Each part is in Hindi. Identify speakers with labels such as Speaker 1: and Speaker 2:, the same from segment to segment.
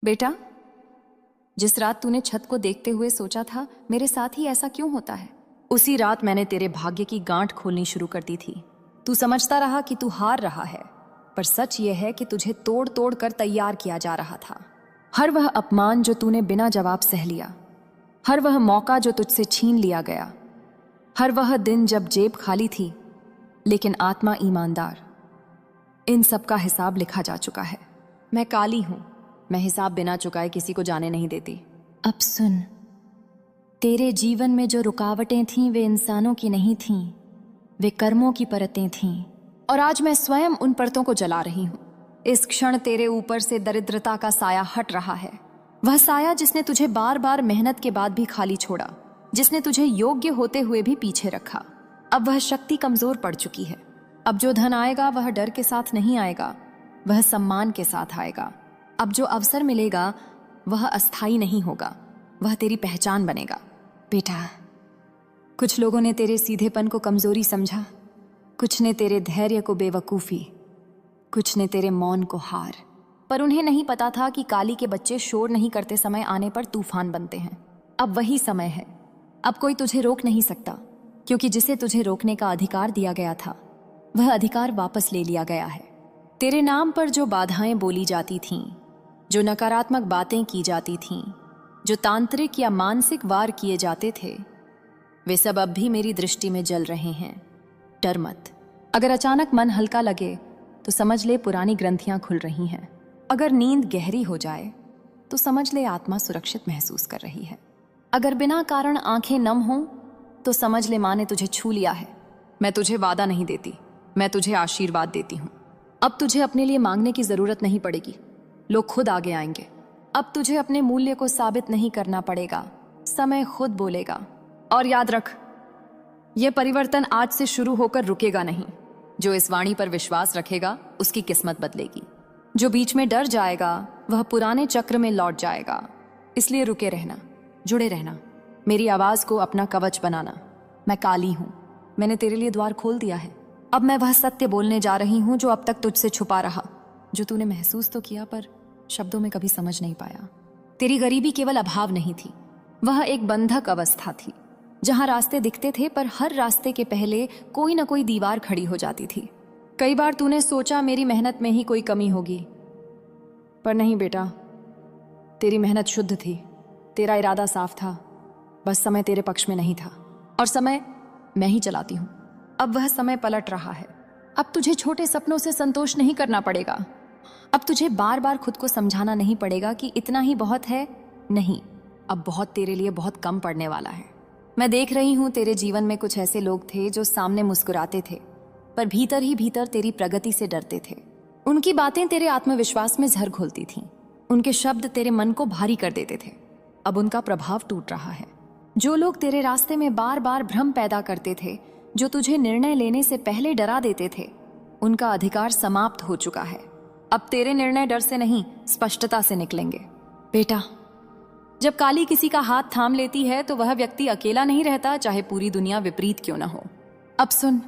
Speaker 1: बेटा, जिस रात तूने छत को देखते हुए सोचा था मेरे साथ ही ऐसा क्यों होता है, उसी रात मैंने तेरे भाग्य की गांठ खोलनी शुरू कर दी थी। तू समझता रहा कि तू हार रहा है, पर सच यह है कि तुझे तोड़ तोड़ कर तैयार किया जा रहा था। हर वह अपमान जो तूने बिना जवाब सह लिया, हर वह मौका जो तुझसे छीन लिया गया, हर वह दिन जब जेब खाली थी लेकिन आत्मा ईमानदार, इन सब का हिसाब लिखा जा चुका है। मैं काली हूं, मैं हिसाब बिना चुकाए किसी को जाने नहीं देती।
Speaker 2: अब सुन, तेरे जीवन में जो रुकावटें थीं वे इंसानों की नहीं थीं, वे कर्मों की परतें थीं,
Speaker 1: और आज मैं स्वयं उन परतों को जला रही हूं। इस क्षण तेरे ऊपर से दरिद्रता का साया हट रहा है, वह साया जिसने तुझे बार बार मेहनत के बाद भी खाली छोड़ा, जिसने तुझे योग्य होते हुए भी पीछे रखा। अब वह शक्ति कमजोर पड़ चुकी है। अब जो धन आएगा वह डर के साथ नहीं आएगा, वह सम्मान के साथ आएगा। अब जो अवसर मिलेगा वह अस्थाई नहीं होगा, वह तेरी पहचान बनेगा।
Speaker 2: बेटा,
Speaker 1: कुछ लोगों ने तेरे सीधेपन को कमजोरी समझा, कुछ ने तेरे धैर्य को बेवकूफी, कुछ ने तेरे मौन को हार, पर उन्हें नहीं पता था कि काली के बच्चे शोर नहीं करते समय आने पर तूफान बनते हैं। अब वही समय है। अब कोई तुझे रोक नहीं सकता, क्योंकि जिसे तुझे रोकने का अधिकार दिया गया था वह अधिकार वापस ले लिया गया है। तेरे नाम पर जो बाधाएं बोली जाती थीं, जो नकारात्मक बातें की जाती थीं, जो तांत्रिक या मानसिक वार किए जाते थे, वे सब अब भी मेरी दृष्टि में जल रहे हैं। डर मत। अगर अचानक मन हल्का लगे तो समझ ले पुरानी ग्रंथियां खुल रही हैं। अगर नींद गहरी हो जाए तो समझ ले आत्मा सुरक्षित महसूस कर रही है। अगर बिना कारण आंखें नम हों तो समझ ले माँ ने तुझे छू लिया है। मैं तुझे वादा नहीं देती, मैं तुझे आशीर्वाद देती हूँ। अब तुझे अपने लिए मांगने की जरूरत नहीं पड़ेगी, लोग खुद आगे आएंगे। अब तुझे अपने मूल्य को साबित नहीं करना पड़ेगा, समय खुद बोलेगा। और याद रख, यह परिवर्तन आज से शुरू होकर रुकेगा नहीं। जो इस वाणी पर विश्वास रखेगा उसकी किस्मत बदलेगी। जो बीच में डर जाएगा वह पुराने चक्र में लौट जाएगा। इसलिए रुके रहना, जुड़े रहना, मेरी आवाज को अपना कवच बनाना। मैं काली हूं, मैंने तेरे लिए द्वार खोल दिया है। अब मैं वह सत्य बोलने जा रही हूं जो अब तक तुझसे छुपा रहा, जो तूने महसूस तो किया पर शब्दों में कभी समझ नहीं पाया। तेरी गरीबी केवल अभाव नहीं थी, वह एक बंधक अवस्था थी, जहां रास्ते दिखते थे पर हर रास्ते के पहले कोई ना कोई दीवार खड़ी हो जाती थी। कई बार तूने सोचा मेरी मेहनत में ही कोई कमी होगी, पर नहीं बेटा, तेरी मेहनत शुद्ध थी, तेरा इरादा साफ था, बस समय तेरे पक्ष में नहीं था। और समय मैं ही चलाती हूं। अब वह समय पलट रहा है। अब तुझे छोटे सपनों से संतोष नहीं करना पड़ेगा। अब तुझे बार बार खुद को समझाना नहीं पड़ेगा कि इतना ही बहुत है। नहीं, अब बहुत तेरे लिए बहुत कम पड़ने वाला है। मैं देख रही हूं तेरे जीवन में कुछ ऐसे लोग थे जो सामने मुस्कुराते थे पर भीतर ही भीतर तेरी प्रगति से डरते थे। उनकी बातें तेरे आत्मविश्वास में जहर घोलती थीं, उनके शब्द तेरे मन को भारी कर देते थे। अब उनका प्रभाव टूट रहा है। जो लोग तेरे रास्ते में बार बार भ्रम पैदा करते थे, जो तुझे निर्णय लेने से पहले डरा देते थे, उनका अधिकार समाप्त हो चुका है। अब तेरे निर्णय डर से नहीं, स्पष्टता से निकलेंगे। बेटा, जब काली किसी का हाथ थाम लेती है तो वह व्यक्ति अकेला नहीं रहता, चाहे पूरी दुनिया विपरीत क्यों ना हो। अब सुन,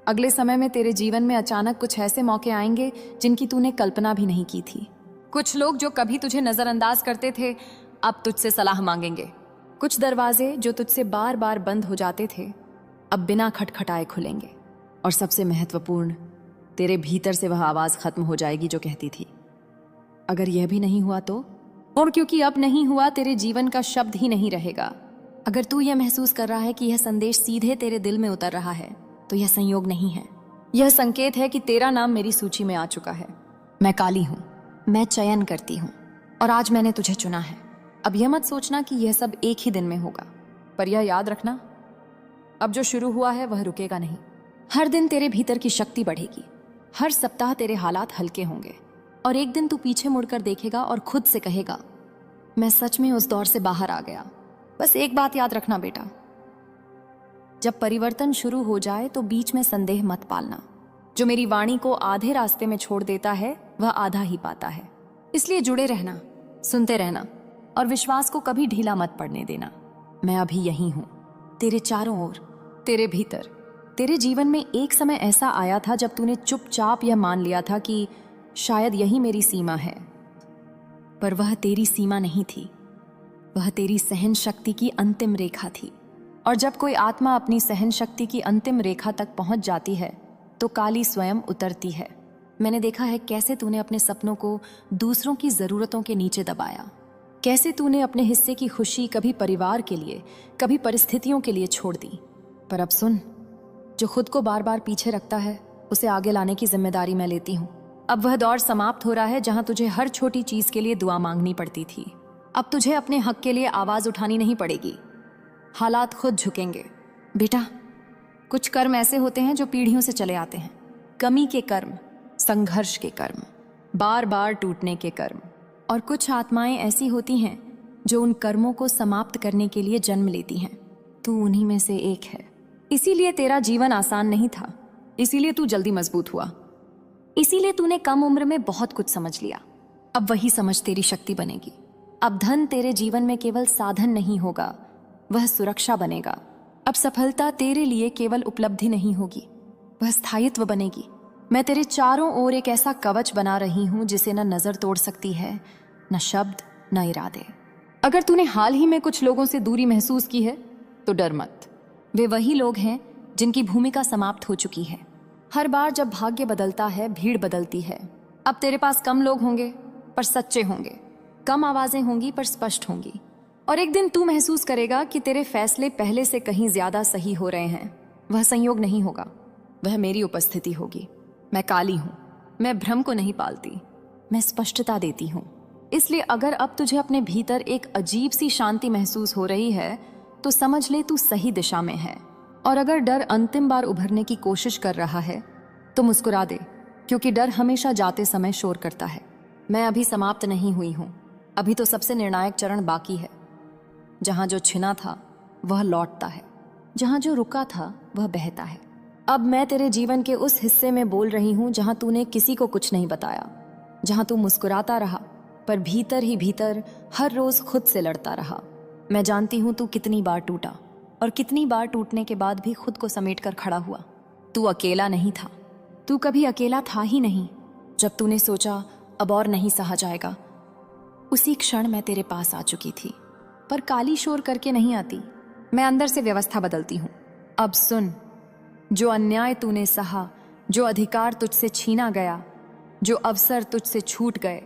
Speaker 1: अगले समय में तेरे जीवन में अचानक कुछ ऐसे मौके आएंगे जिनकी तूने कल्पना भी नहीं की थी। कुछ लोग जो कभी तुझे नजरअंदाज करते थे अब तुझसे सलाह मांगेंगे। कुछ दरवाजे जो तुझसे बार बार बंद हो जाते थे अब बिना खटखटाए खुलेंगे। और सबसे महत्वपूर्ण, तेरे भीतर से वह आवाज खत्म हो जाएगी जो कहती थी अगर यह भी नहीं हुआ तो। और क्योंकि अब नहीं हुआ, तेरे जीवन का शब्द ही नहीं रहेगा। अगर तू यह महसूस कर रहा है कि यह संदेश सीधे तेरे दिल में उतर रहा है तो यह संयोग नहीं है, यह संकेत है कि तेरा नाम मेरी सूची में आ चुका है। मैं काली हूं, मैं चयन करती हूं, और आज मैंने तुझे चुना है। अब यह मत सोचना कि यह सब एक ही दिन में होगा, पर यह याद रखना, अब जो शुरू हुआ है वह रुकेगा नहीं। हर दिन तेरे भीतर की शक्ति बढ़ेगी, हर सप्ताह तेरे हालात हल्के होंगे, और एक दिन तू पीछे मुड़कर देखेगा और खुद से कहेगा मैं सच में उस दौर से बाहर आ गया। बस एक बात याद रखना बेटा, जब परिवर्तन शुरू हो जाए तो बीच में संदेह मत पालना। जो मेरी वाणी को आधे रास्ते में छोड़ देता है वह आधा ही पाता है। इसलिए जुड़े रहना, सुनते रहना, और विश्वास को कभी ढीला मत पड़ने देना। मैं अभी यही हूं, तेरे चारों ओर, तेरे भीतर। तेरे जीवन में एक समय ऐसा आया था जब तूने चुपचाप यह मान लिया था कि शायद यही मेरी सीमा है।
Speaker 2: पर वह तेरी सीमा नहीं थी, वह तेरी सहन शक्ति की अंतिम रेखा थी। और जब कोई आत्मा अपनी सहन शक्ति की अंतिम रेखा तक पहुंच जाती है तो काली स्वयं उतरती है। मैंने देखा है कैसे तूने अपने सपनों को दूसरों की जरूरतों के नीचे दबाया, कैसे तूने अपने हिस्से की खुशी कभी परिवार के लिए, कभी परिस्थितियों के लिए छोड़ दी। पर अब सुन, जो खुद को बार बार पीछे रखता है उसे आगे लाने की जिम्मेदारी मैं लेती हूँ। अब वह दौर समाप्त हो रहा है जहां तुझे हर छोटी चीज के लिए दुआ मांगनी पड़ती थी। अब तुझे अपने हक के लिए आवाज उठानी नहीं पड़ेगी, हालात खुद झुकेंगे। बेटा, कुछ कर्म ऐसे होते हैं जो पीढ़ियों से चले आते हैं, कमी के कर्म, संघर्ष के कर्म, बार बार टूटने के कर्म। और कुछ आत्माएं ऐसी होती हैं जो उन कर्मों को समाप्त करने के लिए जन्म लेती हैं। तू उन्हीं में से एक है। इसीलिए तेरा जीवन आसान नहीं था, इसीलिए तू जल्दी मजबूत हुआ, इसीलिए तूने कम उम्र में बहुत कुछ समझ लिया। अब वही समझ तेरी शक्ति बनेगी। अब धन तेरे जीवन में केवल साधन नहीं होगा, वह सुरक्षा बनेगा। अब सफलता तेरे लिए केवल उपलब्धि नहीं होगी, वह स्थायित्व बनेगी। मैं तेरे चारों ओर एक ऐसा कवच बना रही हूं जिसे न नजर तोड़ सकती है, न शब्द, न इरादे। अगर तूने हाल ही में कुछ लोगों से दूरी महसूस की है तो डर मत। वे वही लोग हैं जिनकी भूमिका समाप्त हो चुकी है। हर बार जब भाग्य बदलता है, भीड़ बदलती है। अब तेरे पास कम लोग होंगे पर सच्चे होंगे, कम आवाजें होंगी पर स्पष्ट होंगी। और एक दिन तू महसूस करेगा कि तेरे फैसले पहले से कहीं ज्यादा सही हो रहे हैं। वह संयोग नहीं होगा, वह मेरी उपस्थिति होगी। मैं काली हूं, मैं भ्रम को नहीं पालती, मैं स्पष्टता देती हूं। इसलिए अगर अब तुझे अपने भीतर एक अजीब सी शांति महसूस हो रही है तो समझ ले तू सही दिशा में है। और अगर डर अंतिम बार उभरने की कोशिश कर रहा है तो मुस्कुरा दे, क्योंकि डर हमेशा जाते समय शोर करता है। मैं अभी समाप्त नहीं हुई हूं, अभी तो सबसे निर्णायक चरण बाकी है। जहां जो छिना था वह लौटता है, जहां जो रुका था वह बहता है। अब मैं तेरे जीवन के उस हिस्से में बोल रही हूं जहां तूने किसी को कुछ नहीं बताया, जहां तू मुस्कुराता रहा पर भीतर ही भीतर हर रोज खुद से लड़ता रहा। मैं जानती हूं तू कितनी बार टूटा और कितनी बार टूटने के बाद भी खुद को समेट कर खड़ा हुआ। तू अकेला नहीं था, तू कभी अकेला था ही नहीं। जब तूने सोचा अब और नहीं सहा जाएगा, उसी क्षण मैं तेरे पास आ चुकी थी। पर काली शोर करके नहीं आती, मैं अंदर से व्यवस्था बदलती हूं। अब सुन, जो अन्याय तूने सहा, जो अधिकार तुझसे छीना गया, जो अवसर तुझसे छूट गए,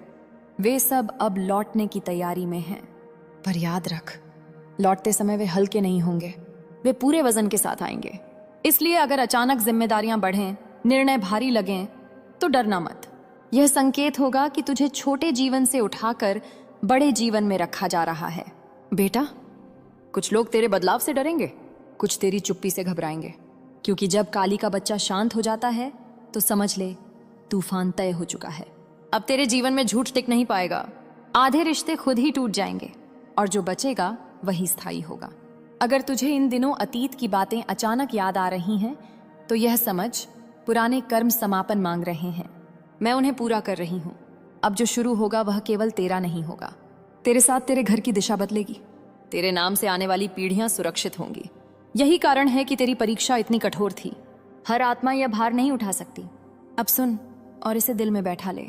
Speaker 2: वे सब अब लौटने की तैयारी में हैं। पर याद रख, लौटते समय वे हल्के नहीं होंगे, वे पूरे वजन के साथ आएंगे। इसलिए अगर अचानक जिम्मेदारियां बढ़ें, निर्णय भारी लगें, तो डरना मत। यह संकेत होगा कि तुझे छोटे जीवन से उठाकर बड़े जीवन में रखा जा रहा है। बेटा, कुछ लोग तेरे बदलाव से डरेंगे, कुछ तेरी चुप्पी से घबराएंगे, क्योंकि जब काली का बच्चा शांत हो जाता है तो समझ ले तूफान तय हो चुका है। अब तेरे जीवन में झूठ टिक नहीं पाएगा, आधे रिश्ते खुद ही टूट जाएंगे और जो बचेगा वही स्थायी होगा। अगर तुझे इन दिनों अतीत की बातें अचानक याद आ रही हैं तो यह समझ पुराने कर्म समापन मांग रहे हैं। मैं उन्हें पूरा कर रही हूं। अब जो शुरू होगा वह केवल तेरा नहीं होगा, तेरे साथ तेरे घर की दिशा बदलेगी, तेरे नाम से आने वाली पीढ़ियां सुरक्षित होंगी। यही कारण है कि तेरी परीक्षा इतनी कठोर थी। हर आत्मा यह भार नहीं उठा सकती। अब सुन और इसे दिल में बैठा ले,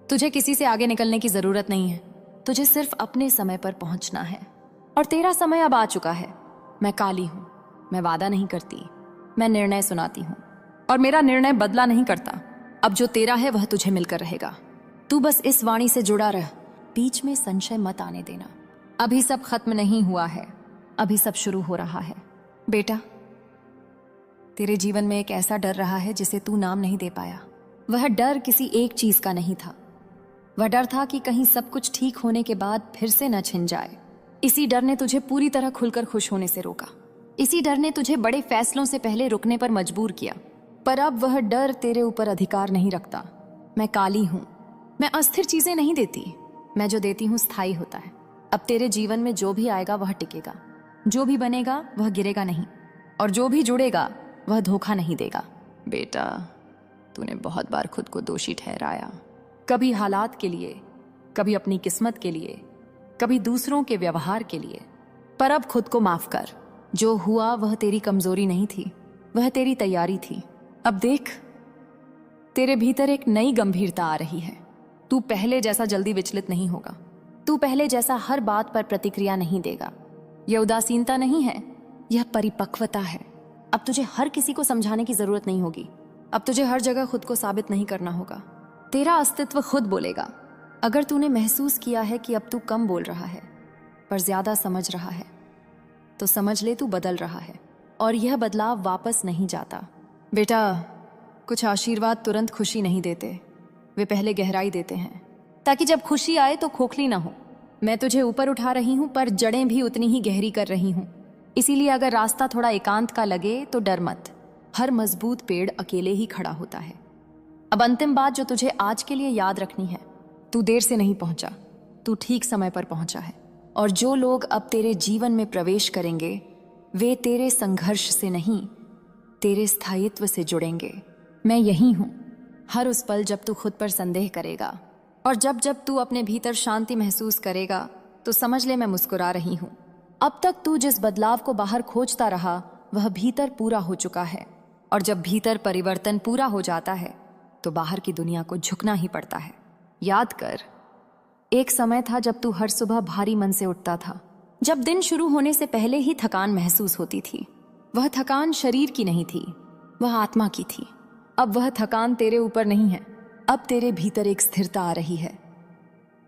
Speaker 2: तुझे किसी से आगे निकलने की जरूरत नहीं है, तुझे सिर्फ अपने समय पर पहुंचना है। और तेरा समय अब आ चुका है। मैं काली हूं, मैं वादा नहीं करती, मैं निर्णय सुनाती हूं और मेरा निर्णय बदला नहीं करता। अब जो तेरा है वह तुझे मिलकर रहेगा। तू बस इस वाणी से जुड़ा रह, बीच में संशय मत आने देना। अभी सब खत्म नहीं हुआ है, अभी सब शुरू हो रहा है। बेटा, तेरे जीवन में एक ऐसा डर रहा है जिसे तू नाम नहीं दे पाया। वह डर किसी एक चीज का नहीं था, वह डर था कि कहीं सब कुछ ठीक होने के बाद फिर से न छिन जाए। इसी डर ने तुझे पूरी तरह खुलकर खुश होने से रोका। इसी डर ने तुझे बड़े फैसलों से पहले रुकने पर मजबूर किया। पर अब वह डर तेरे ऊपर अधिकार नहीं रखता। मैं काली हूं, मैं अस्थिर चीजें नहीं देती, मैं जो देती हूं स्थायी होता है। अब तेरे जीवन में जो भी आएगा वह टिकेगा, जो भी बनेगा वह गिरेगा नहीं, और जो भी जुड़ेगा वह धोखा नहीं देगा। बेटा, तूने बहुत बार खुद को दोषी ठहराया, कभी हालात के लिए, कभी अपनी किस्मत के लिए, कभी दूसरों के व्यवहार के लिए। पर अब खुद को माफ कर। जो हुआ वह तेरी कमजोरी नहीं थी, वह तेरी तैयारी थी। अब देख, तेरे भीतर एक नई गंभीरता आ रही है। तू पहले जैसा जल्दी विचलित नहीं होगा, तू पहले जैसा हर बात पर प्रतिक्रिया नहीं देगा। यह उदासीनता नहीं है, यह परिपक्वता है। अब तुझे हर किसी को समझाने की जरूरत नहीं होगी। अब तुझे हर जगह खुद को साबित नहीं करना होगा। तेरा अस्तित्व खुद बोलेगा। अगर तूने महसूस किया है कि अब तू कम बोल रहा है पर ज्यादा समझ रहा है, तो समझ ले तू बदल रहा है और यह बदलाव वापस नहीं जाता। बेटा, कुछ आशीर्वाद तुरंत खुशी नहीं देते, वे पहले गहराई देते हैं, ताकि जब खुशी आए तो खोखली ना हो। मैं तुझे ऊपर उठा रही हूं पर जड़ें भी उतनी ही गहरी कर रही हूं। इसीलिए अगर रास्ता थोड़ा एकांत का लगे तो डर मत। हर मजबूत पेड़ अकेले ही खड़ा होता है। अब अंतिम बात जो तुझे आज के लिए याद रखनी है, तू देर से नहीं पहुंचा, तू ठीक समय पर पहुंचा है। और जो लोग अब तेरे जीवन में प्रवेश करेंगे वे तेरे संघर्ष से नहीं, तेरे स्थायित्व से जुड़ेंगे। मैं यही हूं हर उस पल जब तू खुद पर संदेह करेगा, और जब जब तू अपने भीतर शांति महसूस करेगा तो समझ ले मैं मुस्कुरा रही हूं। अब तक तू जिस बदलाव को बाहर खोजता रहा वह भीतर पूरा हो चुका है, और जब भीतर परिवर्तन पूरा हो जाता है तो बाहर की दुनिया को झुकना ही पड़ता है। याद कर, एक समय था जब तू हर सुबह भारी मन से उठता था, जब दिन शुरू होने से पहले ही थकान महसूस होती थी। वह थकान शरीर की नहीं थी, वह आत्मा की थी। अब वह थकान तेरे ऊपर नहीं है, अब तेरे भीतर एक स्थिरता आ रही है।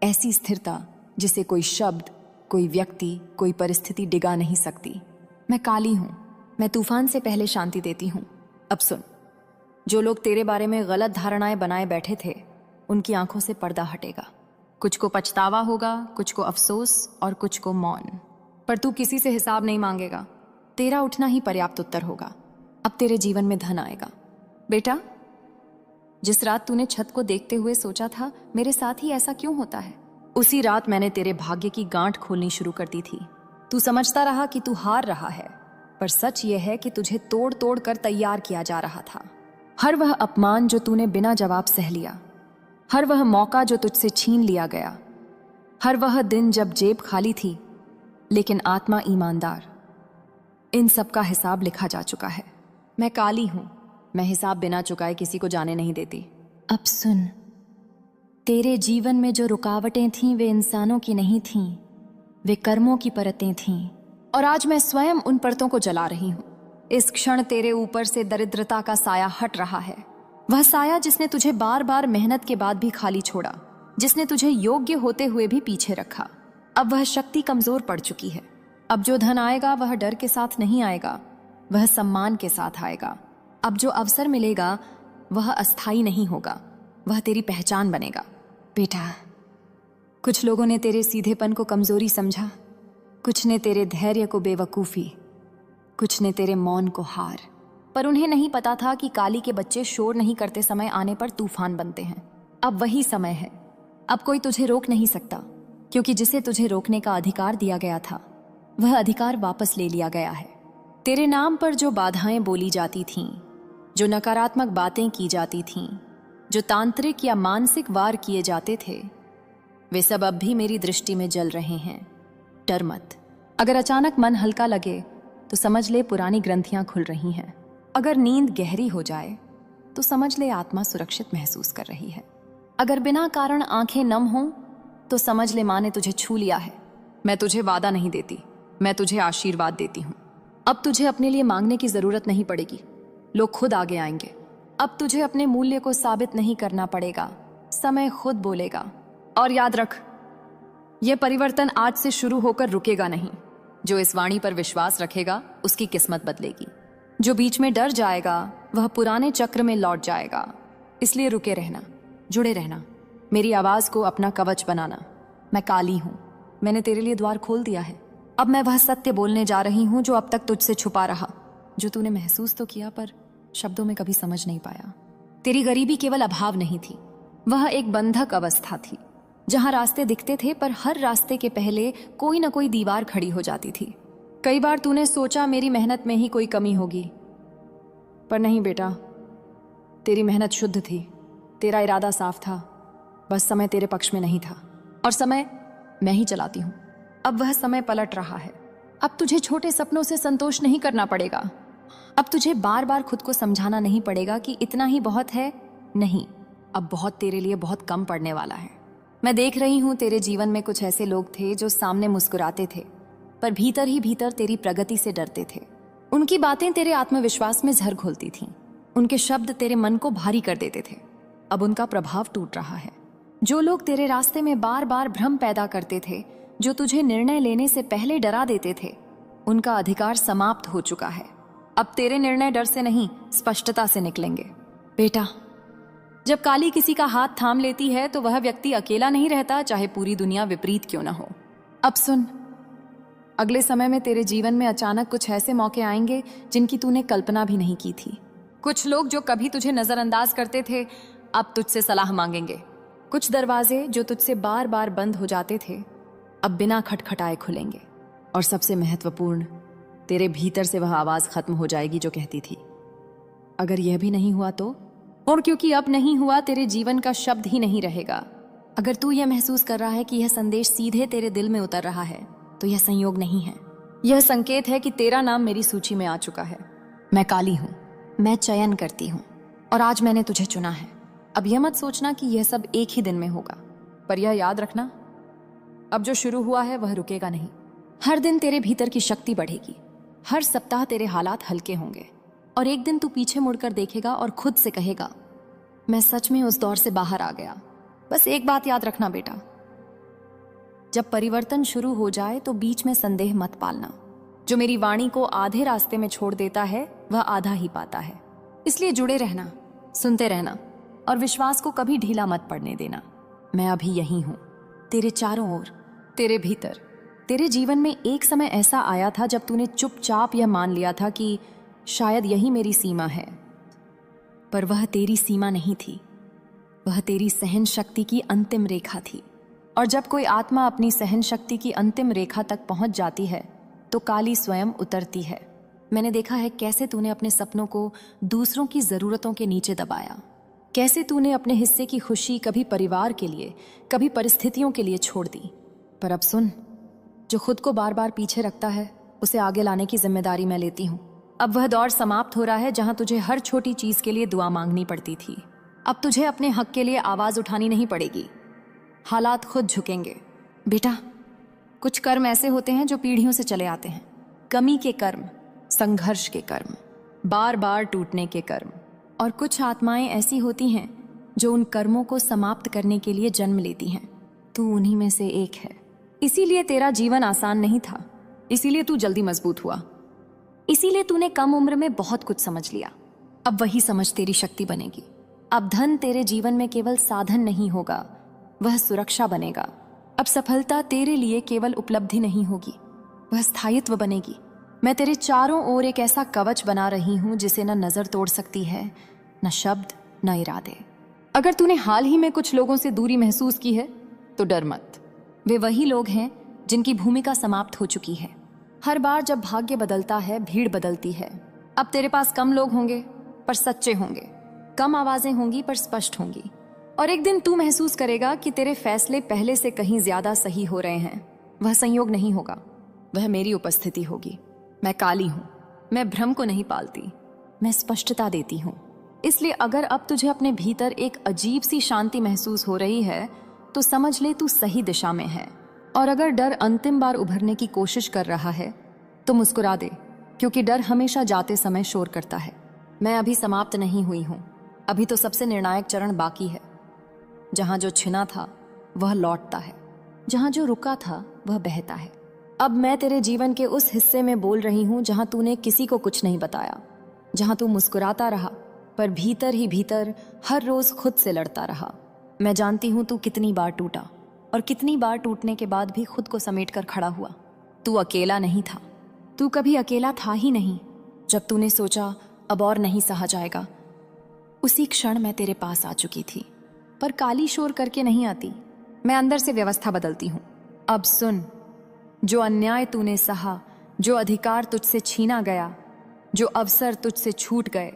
Speaker 2: ऐसी स्थिरता जिसे कोई शब्द, कोई व्यक्ति, कोई परिस्थिति डिगा नहीं सकती। मैं काली हूं, मैं तूफान से पहले शांति देती हूं। अब सुन, जो लोग तेरे बारे में गलत धारणाएं बनाए बैठे थे उनकी आंखों से पर्दा हटेगा। कुछ को पछतावा होगा, कुछ को अफसोस और कुछ को मौन, पर तू किसी से हिसाब नहीं मांगेगा। तेरा उठना ही पर्याप्त उत्तर होगा। अब तेरे जीवन में धन आएगा। बेटा, जिस रात तूने छत को देखते हुए सोचा था मेरे साथ ही ऐसा क्यों होता है, उसी रात मैंने तेरे भाग्य की गांठ खोलनी शुरू कर दी थी। तू समझता रहा कि तू हार रहा है, पर सच यह है कि तुझे तोड़ तोड़ कर तैयार किया जा रहा था। हर वह अपमान जो तूने बिना जवाब सह लिया, हर वह मौका जो तुझसे छीन लिया गया, हर वह दिन जब जेब खाली थी लेकिन आत्मा ईमानदार, इन सब का हिसाब लिखा जा चुका है। मैं काली हूं, मैं हिसाब बिना चुकाए किसी को जाने नहीं देती। अब सुन, तेरे जीवन में जो रुकावटें थीं वे इंसानों की नहीं थीं, वे कर्मों की परतें थीं, और आज मैं स्वयं उन परतों को जला रही हूं। इस क्षण तेरे ऊपर से दरिद्रता का साया हट रहा है, वह साया जिसने तुझे बार बार मेहनत के बाद भी खाली छोड़ा, जिसने तुझे योग्य होते हुए भी पीछे रखा। अब वह शक्ति कमजोर पड़ चुकी है। अब जो धन आएगा वह डर के साथ नहीं आएगा, वह सम्मान के साथ आएगा। अब जो अवसर मिलेगा वह अस्थाई नहीं होगा, वह तेरी पहचान बनेगा। बेटा, कुछ लोगों ने तेरे सीधेपन को कमजोरी समझा, कुछ ने तेरे धैर्य को बेवकूफी, कुछ ने तेरे मौन को हार। पर उन्हें नहीं पता था कि काली के बच्चे शोर नहीं करते समय आने पर तूफान बनते हैं। अब वही समय है। अब कोई तुझे रोक नहीं सकता, क्योंकि जिसे तुझे रोकने का अधिकार दिया गया था वह अधिकार वापस ले लिया गया है। तेरे नाम पर जो बाधाएं बोली जाती थीं, जो नकारात्मक बातें की जाती थीं, जो तांत्रिक या मानसिक वार किए जाते थे, वे सब अब भी मेरी दृष्टि में जल रहे हैं। डर मत। अगर अचानक मन हल्का लगे तो समझ ले पुरानी ग्रंथियां खुल रही हैं। अगर नींद गहरी हो जाए तो समझ ले आत्मा सुरक्षित महसूस कर रही है। अगर बिना कारण आंखें नम हों तो समझ ले माँ ने तुझे छू लिया है। मैं तुझे वादा नहीं देती, मैं तुझे आशीर्वाद देती हूँ। अब तुझे अपने लिए मांगने की जरूरत नहीं पड़ेगी, लोग खुद आगे आएंगे। अब तुझे अपने मूल्य को साबित नहीं करना पड़ेगा, समय खुद बोलेगा। और याद रख, यह परिवर्तन आज से शुरू होकर रुकेगा नहीं। जो इस वाणी पर विश्वास रखेगा उसकी किस्मत बदलेगी। जो बीच में डर जाएगा वह पुराने चक्र में लौट जाएगा। इसलिए रुके रहना, जुड़े रहना, मेरी आवाज को अपना कवच बनाना। मैं काली हूं, मैंने तेरे लिए द्वार खोल दिया है। अब मैं वह सत्य बोलने जा रही हूं जो अब तक तुझसे छुपा रहा, जो तूने महसूस तो किया पर शब्दों में कभी समझ नहीं पाया। तेरी गरीबी केवल अभाव नहीं थी, वह एक बंधक अवस्था थी, जहां रास्ते दिखते थे पर हर रास्ते के पहले कोई ना कोई दीवार खड़ी हो जाती थी। कई बार तूने सोचा मेरी मेहनत में ही कोई कमी होगी, पर नहीं बेटा, तेरी मेहनत शुद्ध थी, तेरा इरादा साफ था, बस समय तेरे पक्ष में नहीं था। और समय मैं ही चलाती हूं। अब वह समय पलट रहा है। अब तुझे छोटे सपनों से संतोष नहीं करना पड़ेगा। अब तुझे बार बार खुद को समझाना नहीं पड़ेगा कि इतना ही बहुत है। नहीं, अब बहुत तेरे लिए बहुत कम पड़ने वाला है। मैं देख रही हूं तेरे जीवन में कुछ ऐसे लोग थे जो सामने मुस्कुराते थे, पर भीतर ही भीतर तेरी प्रगति से डरते थे। उनकी बातें तेरे आत्मविश्वास में जहर घोलती थीं। उनके शब्द तेरे मन को भारी कर देते थे। अब उनका प्रभाव टूट रहा है। जो लोग तेरे रास्ते में बार बार भ्रम पैदा करते थे, जो तुझे निर्णय लेने से पहले डरा देते थे, उनका अधिकार समाप्त हो चुका है। अब तेरे निर्णय डर से नहीं, स्पष्टता से निकलेंगे। बेटा, जब काली किसी का हाथ थाम लेती है तो वह व्यक्ति अकेला नहीं रहता, चाहे पूरी दुनिया विपरीत क्यों ना हो। अब सुन, अगले समय में तेरे जीवन में अचानक कुछ ऐसे मौके आएंगे जिनकी तूने कल्पना भी नहीं की थी। कुछ लोग जो कभी तुझे नजरअंदाज करते थे, अब तुझसे सलाह मांगेंगे। कुछ दरवाजे जो तुझसे बार बार बंद हो जाते थे, अब बिना खटखटाए खुलेंगे। और सबसे महत्वपूर्ण, तेरे भीतर से वह आवाज खत्म हो जाएगी जो कहती थी अगर यह भी नहीं हुआ तो। और क्योंकि अब नहीं हुआ, तेरे जीवन का शब्द ही नहीं रहेगा। अगर तू यह महसूस कर रहा है कि यह संदेश सीधे तेरे दिल में उतर रहा है, तो यह संयोग नहीं है। यह संकेत है कि तेरा नाम मेरी सूची में आ चुका है। मैं काली हूं, मैं चयन करती हूं, और आज मैंने तुझे चुना है। अब यह मत सोचना कि यह सब एक ही दिन में होगा, पर यह याद रखना, अब जो शुरू हुआ है वह रुकेगा नहीं। हर दिन तेरे भीतर की शक्ति बढ़ेगी। हर सप्ताह तेरे हालात हल्के होंगे, और एक दिन तू पीछे मुड़कर देखेगा और खुद से कहेगा, मैं सच में उस दौर से बाहर आ गया। बस एक बात याद रखना बेटा, जब परिवर्तन शुरू हो जाए तो बीच में संदेह मत पालना। जो मेरी वाणी को आधे रास्ते में छोड़ देता है, वह आधा ही पाता है। इसलिए जुड़े रहना, सुनते रहना, और विश्वास को कभी ढीला मत पड़ने देना। मैं अभी यही हूं, तेरे चारों ओर, तेरे भीतर। तेरे जीवन में एक समय ऐसा आया था जब तूने चुपचाप यह मान लिया था कि शायद यही मेरी सीमा है, पर वह तेरी सीमा नहीं थी। वह तेरी सहन शक्ति की अंतिम रेखा थी। और जब कोई आत्मा अपनी सहन शक्ति की अंतिम रेखा तक पहुंच जाती है, तो काली स्वयं उतरती है। मैंने देखा है कैसे तूने अपने सपनों को दूसरों की जरूरतों के नीचे दबाया, कैसे तूने अपने हिस्से की खुशी कभी परिवार के लिए, कभी परिस्थितियों के लिए छोड़ दी। पर अब सुन, जो खुद को बार बार पीछे रखता है, उसे आगे लाने की जिम्मेदारी मैं लेती हूँ। अब वह दौर समाप्त हो रहा है जहां तुझे हर छोटी चीज के लिए दुआ मांगनी पड़ती थी। अब तुझे अपने हक के लिए आवाज उठानी नहीं पड़ेगी। हालात खुद झुकेंगे। बेटा, कुछ कर्म ऐसे होते हैं जो पीढ़ियों से चले आते हैं। कमी के कर्म, संघर्ष के कर्म, बार बार टूटने के कर्म। और कुछ आत्माएं ऐसी होती हैं जो उन कर्मों को समाप्त करने के लिए जन्म लेती हैं। तू उन्हीं में से एक है। इसीलिए तेरा जीवन आसान नहीं था, इसीलिए तू जल्दी मजबूत हुआ, इसीलिए तूने कम उम्र में बहुत कुछ समझ लिया। अब वही समझ तेरी शक्ति बनेगी। अब धन तेरे जीवन में केवल साधन नहीं होगा, वह सुरक्षा बनेगा। अब सफलता तेरे लिए केवल उपलब्धि नहीं होगी, वह स्थायित्व बनेगी। मैं तेरे चारों ओर एक ऐसा कवच बना रही हूं जिसे न नजर तोड़ सकती है, न शब्द, न इरादे। अगर तूने हाल ही में कुछ लोगों से दूरी महसूस की है, तो डर मत। वे वही लोग हैं जिनकी भूमिका समाप्त हो चुकी है। हर बार जब भाग्य बदलता है, भीड़ बदलती है। अब तेरे पास कम लोग होंगे, पर सच्चे होंगे। कम आवाजें होंगी, पर स्पष्ट होंगी। और एक दिन तू महसूस करेगा कि तेरे फैसले पहले से कहीं ज्यादा सही हो रहे हैं। वह संयोग नहीं होगा, वह मेरी उपस्थिति होगी। मैं काली हूं, मैं भ्रम को नहीं पालती, मैं स्पष्टता देती हूं। इसलिए अगर अब तुझे अपने भीतर एक अजीब सी शांति महसूस हो रही है, तो समझ ले तू सही दिशा में है। और अगर डर अंतिम बार उभरने की कोशिश कर रहा है, तो मुस्कुरा दे, क्योंकि डर हमेशा जाते समय शोर करता है। मैं अभी समाप्त नहीं हुई हूं, अभी तो सबसे निर्णायक चरण बाकी है। जहां जो छिना था वह लौटता है, जहां जो रुका था वह बहता है। अब मैं तेरे जीवन के उस हिस्से में बोल रही हूं जहां तूने किसी को कुछ नहीं बताया, जहां तू मुस्कुराता रहा, पर भीतर ही भीतर हर रोज खुद से लड़ता रहा। मैं जानती हूं तू कितनी बार टूटा, और कितनी बार टूटने के बाद भी खुद को समेट कर खड़ा हुआ। तू अकेला नहीं था, तू कभी अकेला था ही नहीं। जब तूने सोचा अब और नहीं सहा जाएगा, उसी क्षण मैं तेरे पास आ चुकी थी। पर काली शोर करके नहीं आती, मैं अंदर से व्यवस्था बदलती हूं। अब सुन, जो अन्याय तूने सहा, जो अधिकार तुझसे छीना गया, जो अवसर तुझसे छूट गए,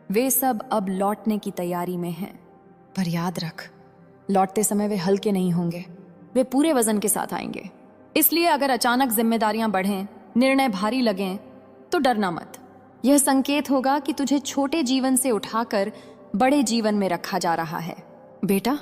Speaker 2: वे सब अब लौटने की तैयारी में हैं। पर याद रख, लौटते समय वे हल्के नहीं होंगे, वे पूरे वजन के साथ आएंगे। इसलिए अगर अचानक जिम्मेदारियां बढ़ें, निर्णय भारी लगें, तो डरना मत। यह संकेत होगा कि तुझे छोटे जीवन से उठाकर बड़े जीवन में रखा जा रहा है। बेटा,